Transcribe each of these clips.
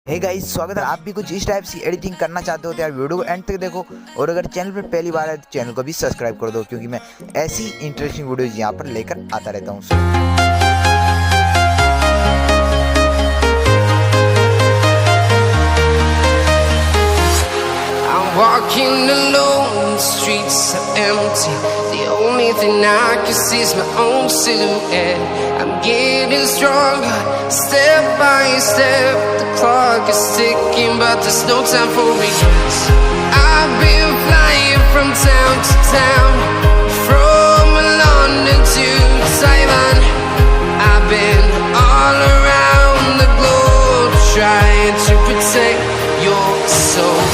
Hey guys, स्वागत है। आप भी कुछ इस टाइप से एडिटिंग करना चाहते हो तो यार वीडियो को एंड तक देखो, और अगर चैनल पर पहली बार है तो चैनल को भी सब्सक्राइब कर दो, क्योंकि मैं ऐसी इंटरेस्टिंग वीडियोज यहाँ पर लेकर आता रहता हूँ। Walking alone, the streets are empty. The only thing I can see is my own silhouette. I'm getting stronger, step by step. The clock is ticking, but there's no time for regrets. I've been flying from town to town, from London to Taiwan. I've been all around the globe, trying to protect your soul.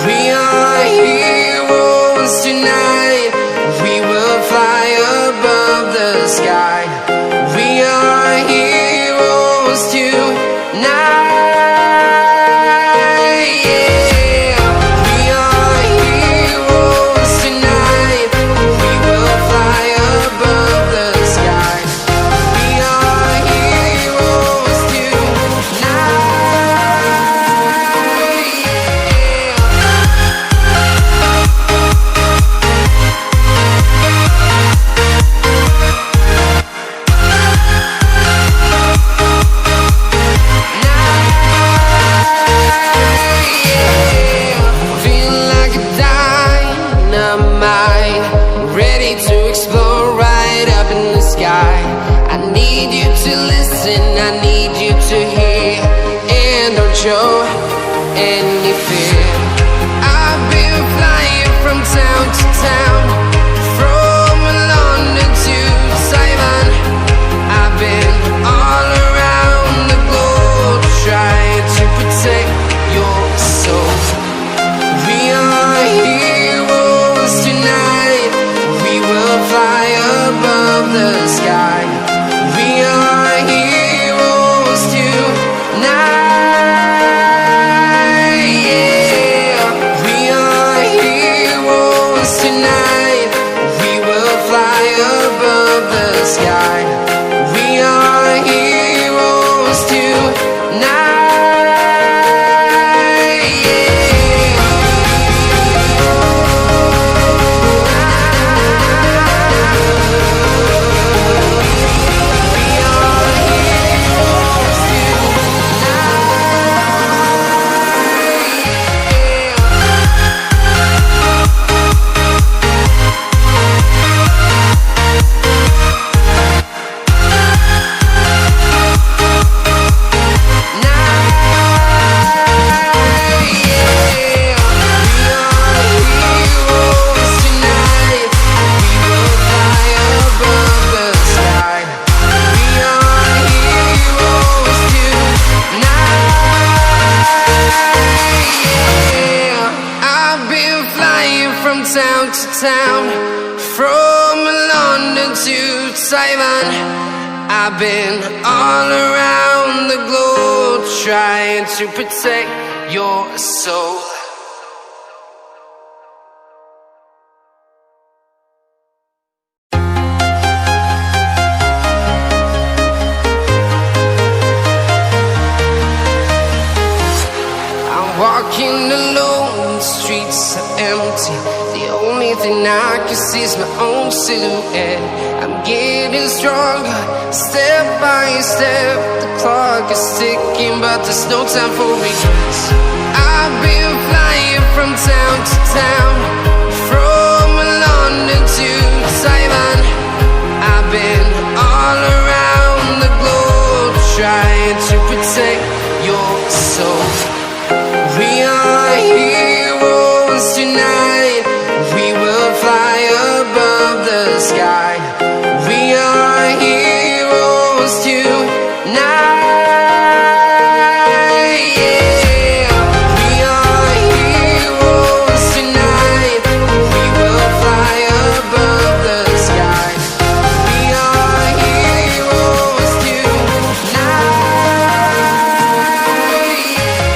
We are heroes tonight. We will fly above the sky. We are heroes tonight. Yeah. We are heroes tonight. We will fly above the sky. We are heroes tonight. I need you to hear and don't show any fear. I've been flying from town to town, from London to Taiwan. I've been all around the globe, trying to protect your soul. We are heroes tonight. We will fly above the sky. We are heroes tonight. Yeah. We are heroes tonight. We will fly above the sky. We are heroes tonight. Town to town, from London to Taiwan. I've been all around the globe, trying to protect your soul. I'm walking alone, the streets are empty. The only thing I can see is my own silhouette. I'm getting stronger, step by step. The clock is ticking, but there's no time for regrets. I've been flying from town to town, from London to Taiwan. I've been all around the globe, trying to protect your soul. We are heroes tonight. We will fly above the sky. We are heroes tonight. Yeah. We are heroes tonight. We will fly above the sky. We are heroes tonight. Yeah.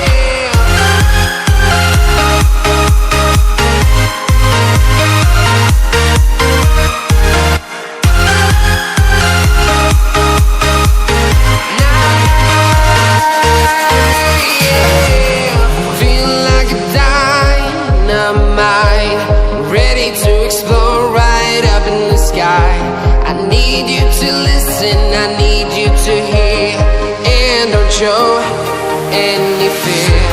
any fear.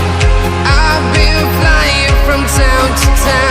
I've been flying from town to town.